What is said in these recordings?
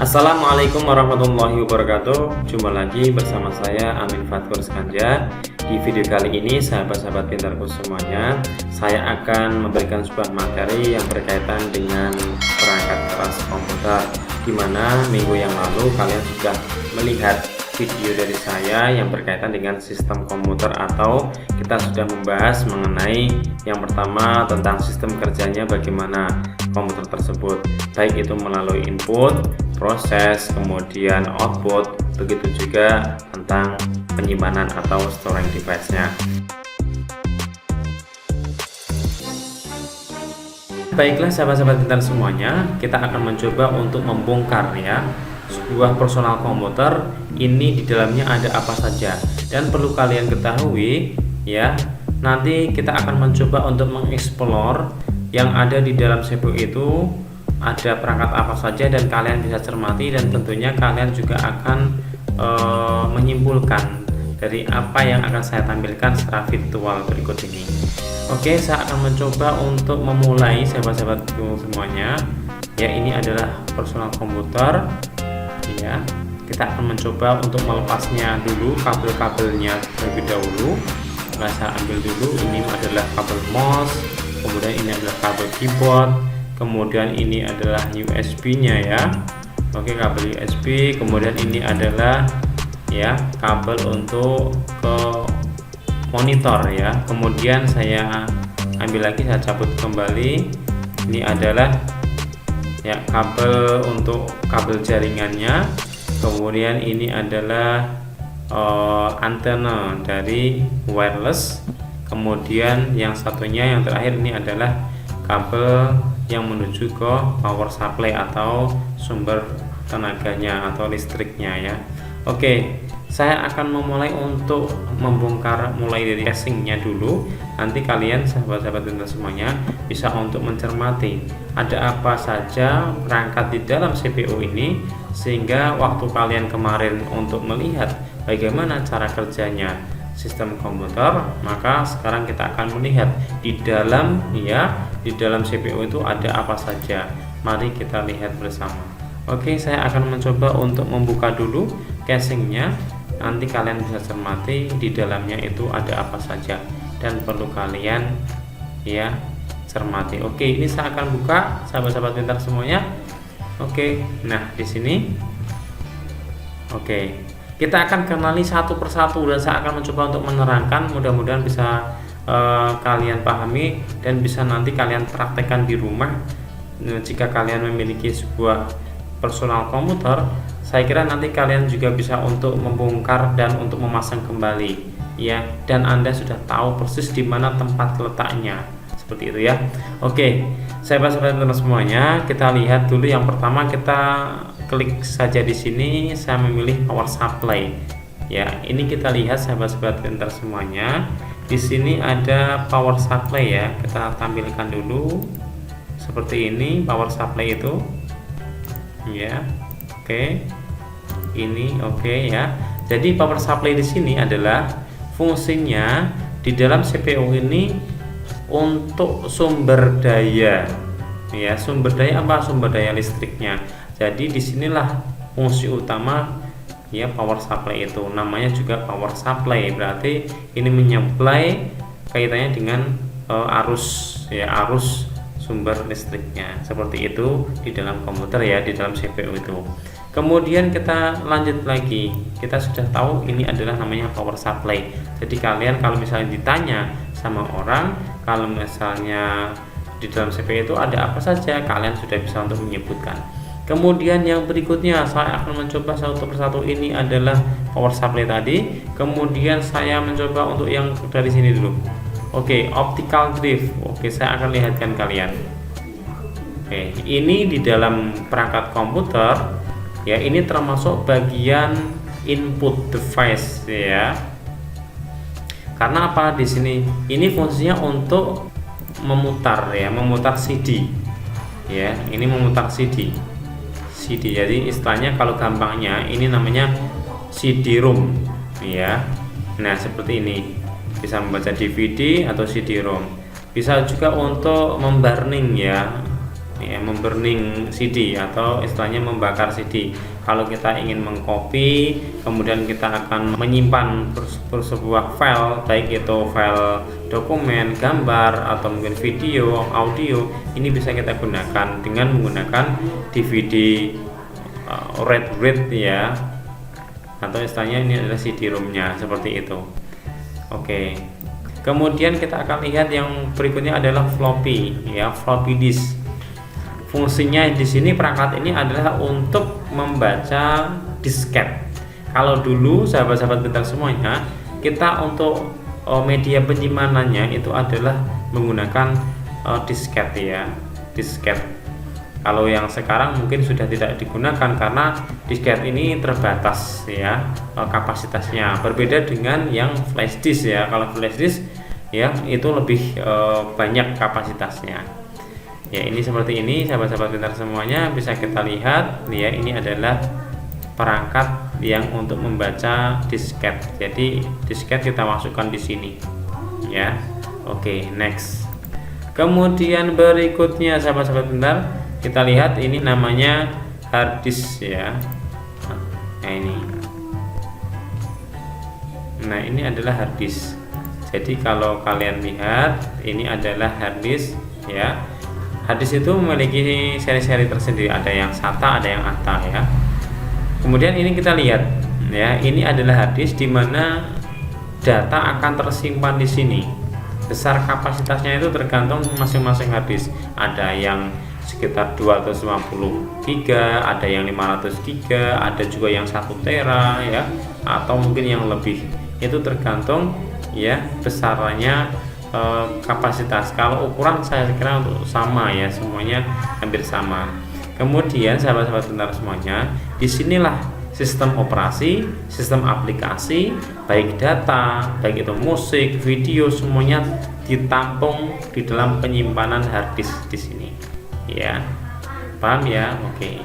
Assalamualaikum warahmatullahi wabarakatuh. Jumpa lagi bersama saya Amin Fatkur Skanja. Di video kali ini sahabat-sahabat pintarku semuanya, saya akan memberikan sebuah materi yang berkaitan dengan perangkat keras komputer, dimana minggu yang lalu kalian sudah melihat video dari saya yang berkaitan dengan sistem komputer, atau kita sudah membahas mengenai yang pertama tentang sistem kerjanya, bagaimana komputer tersebut, baik itu melalui input, proses, kemudian output, begitu juga tentang penyimpanan atau storing device-nya. Baiklah sahabat-sahabat pintar semuanya, kita akan mencoba untuk membongkar ya sebuah personal komputer ini, di dalamnya ada apa saja. Dan perlu kalian ketahui ya, nanti kita akan mencoba untuk mengeksplor yang ada di dalam CPU itu ada perangkat apa saja, dan kalian bisa cermati, dan tentunya kalian juga akan menyimpulkan dari apa yang akan saya tampilkan secara virtual berikut ini. Oke, saya akan mencoba untuk memulai sahabat-sahabatku semuanya ya. Ini adalah personal komputer ya. Kita akan mencoba untuk melepasnya dulu, kabel-kabelnya terlebih dahulu. Nah, saya ambil dulu, ini adalah kabel mouse, kemudian ini adalah kabel keyboard, kemudian ini adalah USB nya ya. Oke, kabel USB, kemudian ini adalah ya kabel untuk ke monitor ya. Kemudian saya ambil lagi, saya cabut kembali, ini adalah ya kabel untuk kabel jaringannya. Kemudian ini adalah antena dari wireless. Kemudian yang satunya, yang terakhir, ini adalah kabel yang menuju ke power supply atau sumber tenaganya atau listriknya ya. Oke, saya akan memulai untuk membongkar mulai dari casingnya dulu. Nanti kalian sahabat-sahabat pintar semuanya bisa untuk mencermati ada apa saja perangkat di dalam CPU ini, sehingga waktu kalian kemarin untuk melihat bagaimana cara kerjanya sistem komputer, maka sekarang kita akan melihat di dalam ya, di dalam CPU itu ada apa saja. Mari kita lihat bersama. Oke, saya akan mencoba untuk membuka dulu casingnya. Nanti kalian bisa cermati di dalamnya itu ada apa saja dan perlu kalian ya cermati. Oke, ini saya akan buka sahabat-sahabat pintar semuanya. Oke, nah di sini. Oke, kita akan kenali satu persatu dan saya akan mencoba untuk menerangkan. Mudah-mudahan bisa kalian pahami dan bisa nanti kalian praktekkan di rumah. Jika kalian memiliki sebuah personal komputer, saya kira nanti kalian juga bisa untuk membongkar dan untuk memasang kembali ya, dan Anda sudah tahu persis di mana tempat letaknya, seperti itu ya. Oke, sahabat-sahabat semuanya, kita lihat dulu. Yang pertama kita klik saja di sini, saya memilih power supply ya. Ini kita lihat sahabat-sahabat pintar semuanya, di sini ada power supply ya. Kita tampilkan dulu seperti ini power supply itu ya. Oke, ini oke ya. Jadi power supply di sini adalah fungsinya di dalam CPU ini untuk sumber daya ya. Sumber daya apa? Sumber daya listriknya. Jadi disinilah fungsi utama ya power supply itu. Namanya juga power supply, berarti ini menyuplai kaitannya dengan arus ya, arus sumber listriknya, seperti itu di dalam komputer ya, di dalam CPU itu. Kemudian kita lanjut lagi, kita sudah tahu ini adalah namanya power supply. Jadi kalian kalau misalnya ditanya sama orang, kalau misalnya di dalam CPU itu ada apa saja, kalian sudah bisa untuk menyebutkan. Kemudian yang berikutnya saya akan mencoba satu persatu. Ini adalah power supply tadi. Kemudian saya mencoba untuk yang dari sini dulu. Oke, optical drive. Oke, saya akan lihatkan kalian. Oke, ini di dalam perangkat komputer ya, ini termasuk bagian input device ya. Karena apa di sini? Ini fungsinya untuk memutar ya, memutar CD. Ya, ini memutar CD. CD. Jadi istilahnya kalau gampangnya ini namanya CD-ROM ya. Nah, seperti ini. Bisa membaca DVD atau CD-ROM. Bisa juga untuk memburning ya, ya, memburning CD atau istilahnya membakar CD. Kalau kita ingin mengcopy, kemudian kita akan menyimpan sebuah file, baik itu file dokumen, gambar, atau mungkin video, audio, ini bisa kita gunakan dengan menggunakan DVD read ya, atau istilahnya ini adalah CD-ROM-nya seperti itu. Oke. Kemudian kita akan lihat yang berikutnya adalah floppy ya, floppy disk. Fungsinya di sini perangkat ini adalah untuk membaca disket. Kalau dulu sahabat-sahabat pintar semuanya, kita untuk media penyimpanannya itu adalah menggunakan disket ya, disket. Kalau yang sekarang mungkin sudah tidak digunakan karena disket ini terbatas ya kapasitasnya. Berbeda dengan yang flash disk ya. Kalau flash disk ya itu lebih banyak kapasitasnya. Ya, ini seperti ini sahabat-sahabat pintar semuanya, bisa kita lihat ya, ini adalah perangkat yang untuk membaca disket. Jadi disket kita masukkan di sini ya. Oke, next. Kemudian berikutnya sahabat-sahabat pintar, kita lihat ini namanya hard disk ya. Nah ini adalah hard disk. Jadi kalau kalian lihat ini adalah hard disk ya. Hard disk itu memiliki seri-seri tersendiri, ada yang SATA, ada yang ATA ya. Kemudian ini kita lihat ya, ini adalah hard disk di mana data akan tersimpan di sini. Besar kapasitasnya itu tergantung masing-masing hard disk. Ada yang sekitar 250 GB, ada yang 500 GB, ada juga yang 1 tera ya, atau mungkin yang lebih. Itu tergantung ya besarannya kapasitas. Kalau ukuran saya kira untuk sama ya, semuanya hampir sama. Kemudian sahabat-sahabat pintar semuanya, disinilah sistem operasi, sistem aplikasi, baik data, baik itu musik, video, semuanya ditampung di dalam penyimpanan hard disk di sini. Ya, paham ya? Oke.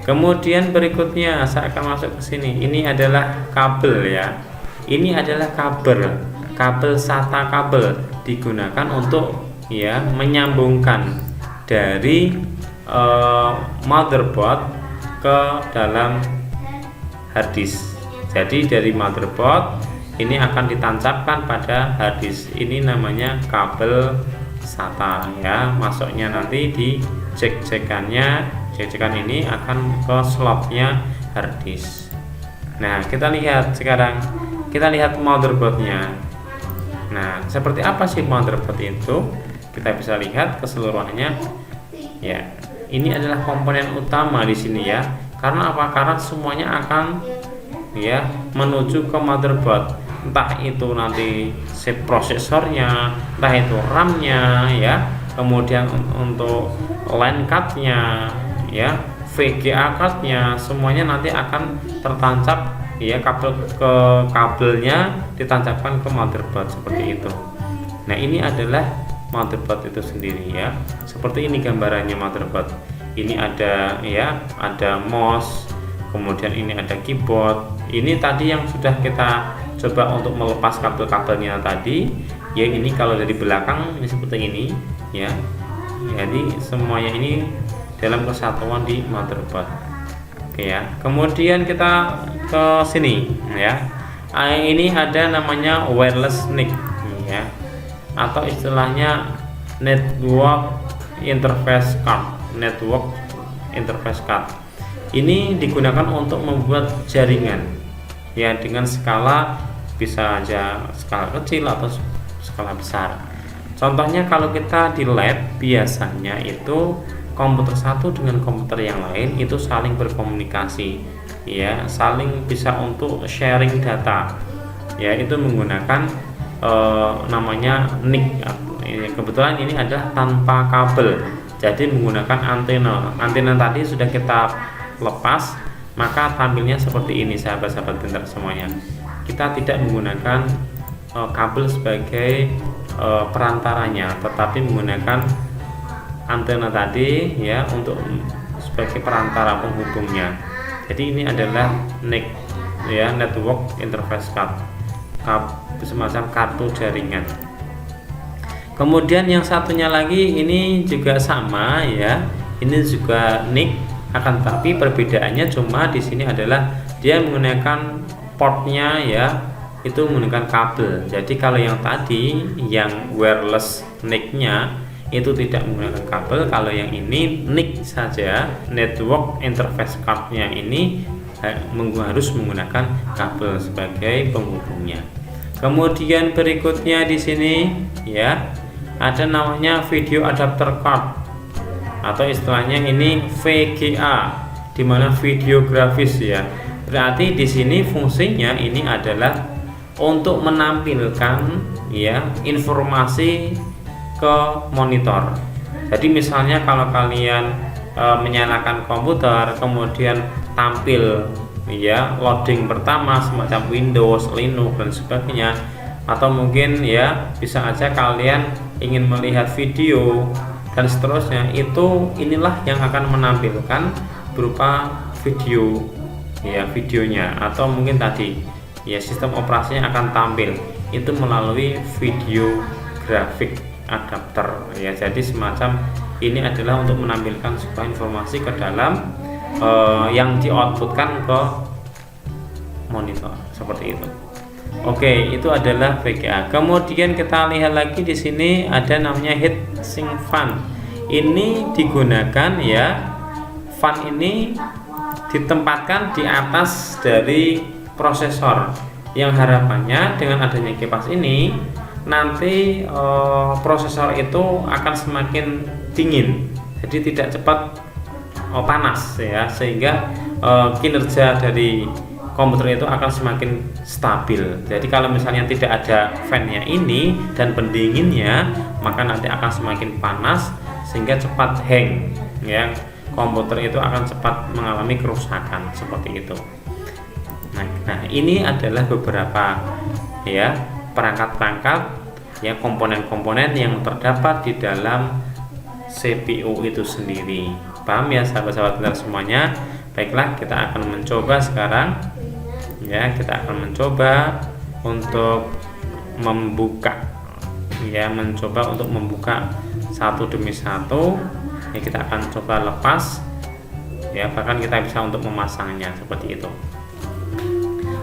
Kemudian berikutnya saya akan masuk ke sini. Ini adalah kabel ya. Ini adalah kabel SATA kabel, digunakan untuk ya menyambungkan dari motherboard ke dalam hard disk. Jadi dari motherboard ini akan ditancapkan pada hard disk. Ini namanya kabel SATA ya. Masuknya nanti di jack-jackannya, jack-jackan ini akan ke slotnya hard disk. Nah, kita lihat sekarang, kita lihat motherboardnya. Nah, seperti apa sih motherboard itu? Kita bisa lihat keseluruhannya. Ya, ini adalah komponen utama di sini ya. Karena apa? Karena semuanya akan ya menuju ke motherboard. Entah itu nanti si prosesornya, entah itu RAM-nya ya. Kemudian untuk line card-nya ya, VGA card-nya, semuanya nanti akan tertancap ya, kabelnya ditancapkan ke motherboard seperti itu. Nah, ini adalah motherboard itu sendiri ya. Seperti ini gambarannya motherboard. Ini ada ya, ada mouse, kemudian ini ada keyboard. Ini tadi yang sudah kita coba untuk melepas kabel-kabelnya tadi. Ya, ini kalau dari belakang ini seperti ini ya. Jadi semuanya ini dalam kesatuan di motherboard. Oke ya. Kemudian kita ke sini ya. Ini ada namanya wireless NIC ya, atau istilahnya network interface card. Network interface card ini digunakan untuk membuat jaringan ya, dengan skala bisa aja skala kecil atau skala besar. Contohnya kalau kita di lab, biasanya itu komputer satu dengan komputer yang lain itu saling berkomunikasi ya, saling bisa untuk sharing data ya, itu menggunakan namanya NIC. Kebetulan ini adalah tanpa kabel, jadi menggunakan antena. Antena tadi sudah kita lepas, maka tampilnya seperti ini sahabat-sahabat pintar semuanya. Kita tidak menggunakan kabel sebagai perantaranya, tetapi menggunakan antena tadi ya untuk sebagai perantara penghubungnya. Jadi ini adalah NIC ya, network interface card, semacam kartu jaringan. Kemudian yang satunya lagi ini juga sama ya, ini juga NIC, akan tapi perbedaannya cuma di sini adalah dia menggunakan portnya ya, itu menggunakan kabel. Jadi kalau yang tadi yang wireless NIC-nya itu tidak menggunakan kabel, kalau yang ini NIC saja, network interface card-nya ini harus menggunakan kabel sebagai penghubungnya. Kemudian berikutnya di sini ya ada namanya video adapter card atau istilahnya ini VGA, dimana videografis ya. Berarti di sini fungsinya ini adalah untuk menampilkan ya informasi ke monitor. Jadi misalnya kalau kalian menyalakan komputer kemudian tampil ya loading pertama semacam Windows, Linux dan sebagainya, atau mungkin ya bisa aja kalian ingin melihat video dan seterusnya, itu inilah yang akan menampilkan berupa video ya, videonya, atau mungkin tadi ya sistem operasinya akan tampil itu melalui video grafik adapter ya. Jadi semacam ini adalah untuk menampilkan sebuah informasi ke dalam yang di-outputkan ke monitor seperti itu. Oke, itu adalah VGA. Kemudian kita lihat lagi di sini ada namanya heatsink fan. Ini digunakan ya, fan ini ditempatkan di atas dari prosesor, yang harapannya dengan adanya kipas ini nanti prosesor itu akan semakin dingin, jadi tidak cepat panas ya, sehingga kinerja dari komputer itu akan semakin stabil. Jadi kalau misalnya tidak ada fan-nya ini dan pendinginnya, maka nanti akan semakin panas sehingga cepat hang ya, komputer itu akan cepat mengalami kerusakan seperti itu. Nah ini adalah beberapa ya perangkat-perangkat ya, komponen-komponen yang terdapat di dalam CPU itu sendiri. Paham ya sahabat-sahabat kita semuanya? Baiklah, kita akan mencoba sekarang ya, kita akan mencoba untuk membuka ya, untuk membuka satu demi satu ya. Kita akan coba lepas ya, bahkan kita bisa untuk memasangnya seperti itu.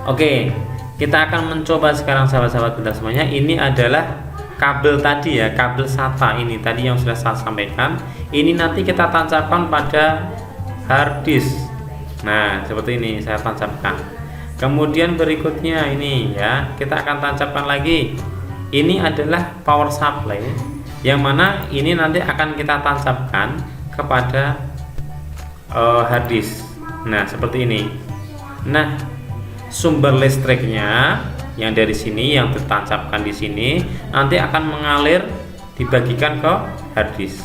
Oke, kita akan mencoba sekarang sahabat-sahabat kita semuanya. Ini adalah kabel tadi ya, kabel SATA ini tadi yang sudah saya sampaikan. Ini nanti kita tancapkan pada hard disk. Nah seperti ini saya tancapkan. Kemudian berikutnya ini ya, kita akan tancapkan lagi. Ini adalah power supply, yang mana ini nanti akan kita tancapkan kepada hard disk. Nah seperti ini. Nah sumber listriknya yang dari sini yang ditancapkan di sini nanti akan mengalir dibagikan ke hard disk.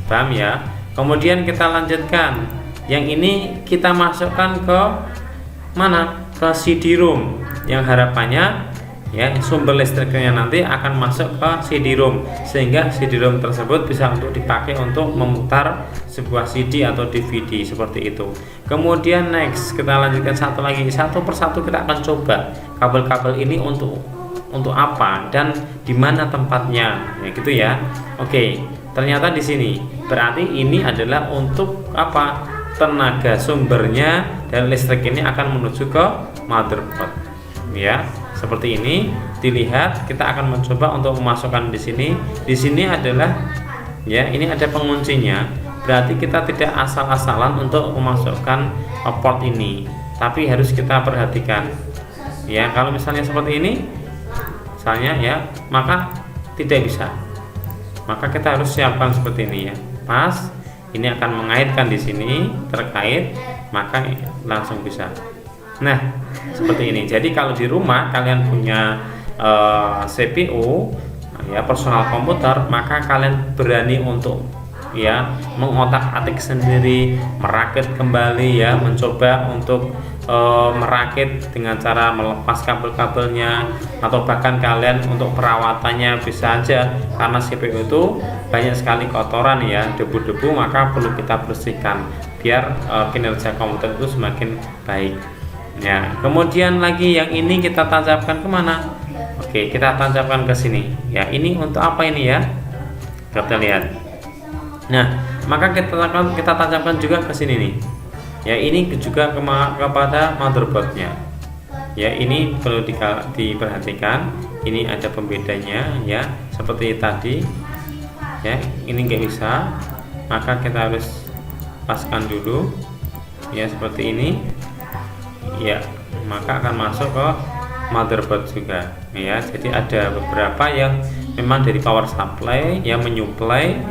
Paham ya? Kemudian kita lanjutkan. Yang ini kita masukkan ke mana? Ke CD-ROM, yang harapannya ya sumber listriknya nanti akan masuk ke CD-ROM, sehingga CD-ROM tersebut bisa untuk dipakai untuk memutar sebuah CD atau DVD seperti itu. Kemudian next kita lanjutkan satu lagi, satu persatu kita akan coba kabel-kabel ini untuk apa dan di mana tempatnya ya gitu ya. Oke, ternyata di sini berarti ini adalah untuk apa? Tenaga sumbernya dan listrik ini akan menuju ke motherboard ya. Seperti ini dilihat, kita akan mencoba untuk memasukkan di sini. Di sini adalah ya, ini ada penguncinya. Berarti kita tidak asal-asalan untuk memasukkan port ini, tapi harus kita perhatikan ya. Kalau misalnya seperti ini misalnya ya, maka tidak bisa. Maka kita harus siapkan seperti ini ya. Pas ini akan mengaitkan di sini terkait, maka langsung bisa. Nah seperti ini. Jadi kalau di rumah kalian punya CPU ya, personal komputer, maka kalian berani untuk ya mengotak-atik sendiri, merakit kembali ya, mencoba untuk merakit dengan cara melepas kabel-kabelnya, atau bahkan kalian untuk perawatannya bisa aja, karena CPU itu banyak sekali kotoran ya, debu-debu, maka perlu kita bersihkan biar kinerja komputer itu semakin baik ya. Kemudian lagi yang ini kita tancapkan kemana? Oke, kita tancapkan ke sini. Ya, ini untuk apa ini ya? Kita lihat. Nah, maka kita tancapkan juga ke sini nih. Ya, ini juga kepada motherboardnya. Ya, ini perlu diperhatikan. Ini ada pembedanya ya, seperti tadi. Ya, ini nggak bisa. Maka kita harus paskan dulu. Ya, seperti ini. Ya, maka akan masuk ke motherboard juga ya. Jadi ada beberapa yang memang dari power supply yang menyuplai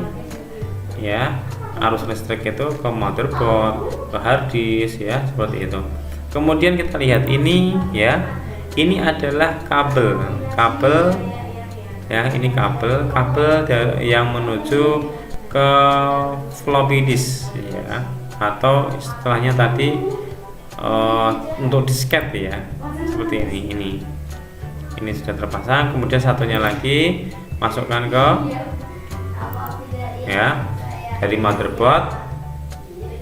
ya arus listrik itu ke motherboard, ke hard disk ya, seperti itu. Kemudian kita lihat ini ya, ini adalah kabel ya, ini kabel yang menuju ke floppy disk ya, atau istilahnya tadi untuk disket ya, seperti ini sudah terpasang. Kemudian satunya lagi masukkan ke ya, dari motherboard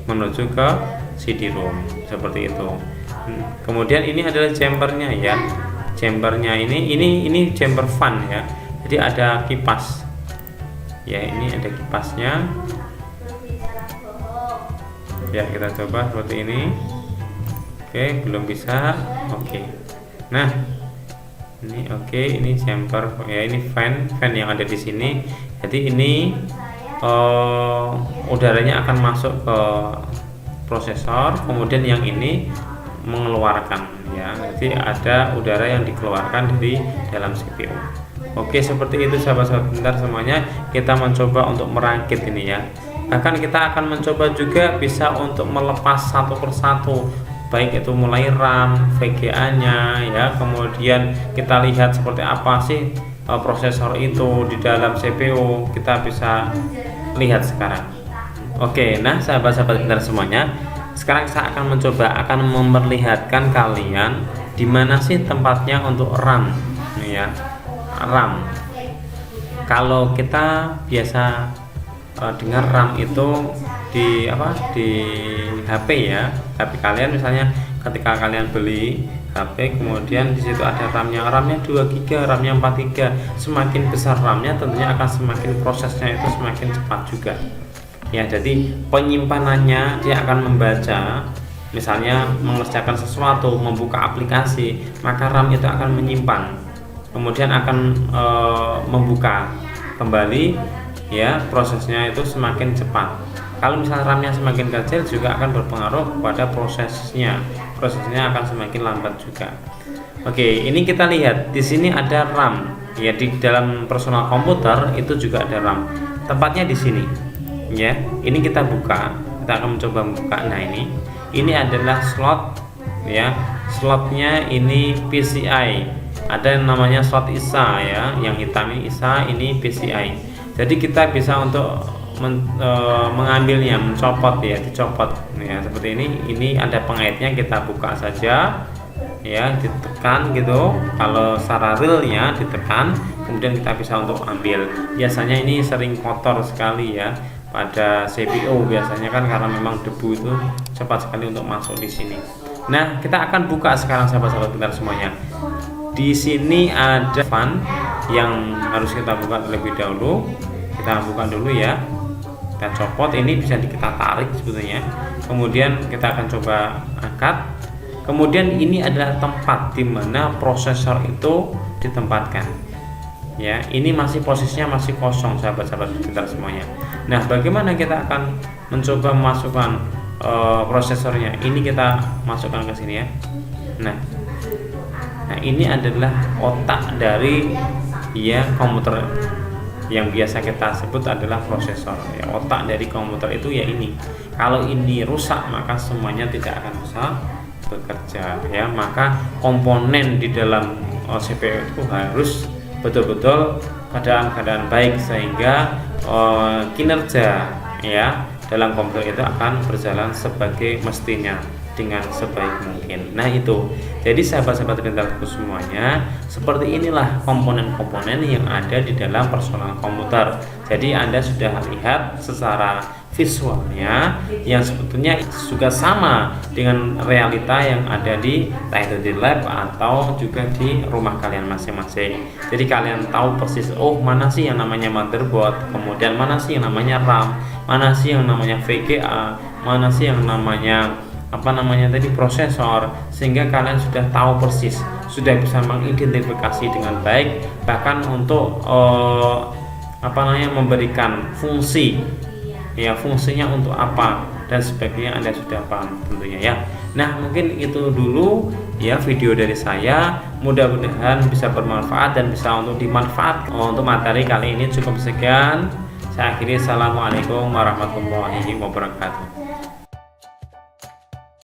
menuju ke CD-ROM, seperti itu. Kemudian ini adalah chambernya ya, chambernya ini chamber fan ya, jadi ada kipas ya, ini ada kipasnya ya. Kita coba seperti ini. Oke, belum bisa. Oke, nah ini oke, ini chamber ya, ini fan yang ada di sini. Jadi ini udaranya akan masuk ke prosesor, kemudian yang ini mengeluarkan ya. Jadi ada udara yang dikeluarkan dari dalam CPU. Oke, seperti itu sahabat-sahabat pintar semuanya. Kita mencoba untuk merakit ini ya. Bahkan kita akan mencoba juga bisa untuk melepas satu persatu, baik itu mulai RAM, VGA-nya ya, kemudian kita lihat seperti apa sih prosesor itu di dalam CPU, kita bisa lihat sekarang. Oke, nah sahabat-sahabat pintar semuanya, sekarang saya akan memperlihatkan kalian di mana sih tempatnya untuk RAM ya. RAM, kalau kita biasa dengar RAM itu di HP ya, HP kalian misalnya ketika kalian beli HP, kemudian di situ ada RAM-nya 2 GB, RAM-nya 4 GB. Semakin besar RAM-nya tentunya akan semakin prosesnya itu semakin cepat juga ya. Jadi penyimpanannya dia akan membaca, misalnya mengerjakan sesuatu, membuka aplikasi, maka RAM itu akan menyimpan, kemudian akan membuka kembali ya, prosesnya itu semakin cepat. Kalau misalnya RAM-nya semakin kecil juga akan berpengaruh kepada prosesnya akan semakin lambat juga. Oke, ini kita lihat di sini ada RAM ya, di dalam personal komputer itu juga ada RAM, tempatnya di sini ya. Ini kita buka, kita akan mencoba membuka. Nah, ini adalah slot ya, slotnya ini PCI, ada yang namanya slot ISA ya, yang hitam ini ISA, ini PCI. Jadi kita bisa untuk mengambilnya, mencopot ya, dicopot ya, seperti ini. Ini ada pengaitnya, kita buka saja ya, ditekan gitu. Kalau secara realnya ditekan, kemudian kita bisa untuk ambil. Biasanya ini sering kotor sekali ya pada CPU biasanya kan, karena memang debu itu cepat sekali untuk masuk di sini. Nah, kita akan buka sekarang sahabat-sahabat pintar semuanya. Di sini ada fan yang harus kita buka terlebih dahulu. Kita buka dulu ya, kita copot, ini bisa kita tarik sebetulnya. Kemudian kita akan coba angkat. Kemudian ini adalah tempat di mana prosesor itu ditempatkan ya. Ini masih posisinya masih kosong sahabat-sahabat pintar semuanya. Nah, bagaimana kita akan mencoba memasukkan prosesornya? Ini kita masukkan ke sini ya. Nah, ini adalah otak dari ya komputer, yang biasa kita sebut adalah prosesor ya. Otak dari komputer itu ya ini. Kalau ini rusak maka semuanya tidak akan bisa bekerja ya. Maka komponen di dalam CPU itu harus betul-betul keadaan baik, sehingga kinerja ya dalam komputer itu akan berjalan sebagai mestinya dengan sebaik mungkin. Nah, itu jadi sahabat-sahabat pintarku semuanya, seperti inilah komponen-komponen yang ada di dalam personal komputer. Jadi Anda sudah lihat secara visualnya yang sebetulnya juga sama dengan realita yang ada di Tide Lab atau juga di rumah kalian masing-masing. Jadi kalian tahu persis, oh mana sih yang namanya motherboard, kemudian mana sih yang namanya RAM, mana sih yang namanya VGA, mana sih yang namanya tadi prosesor, sehingga kalian sudah tahu persis, sudah bisa mengidentifikasi dengan baik, bahkan untuk memberikan fungsi, ya fungsinya untuk apa dan sebagainya Anda sudah paham tentunya ya. Nah mungkin itu dulu ya video dari saya, mudah-mudahan bisa bermanfaat dan bisa untuk dimanfaatkan. Untuk materi kali ini cukup sekian, saya akhiri. Assalamualaikum warahmatullahi wabarakatuh.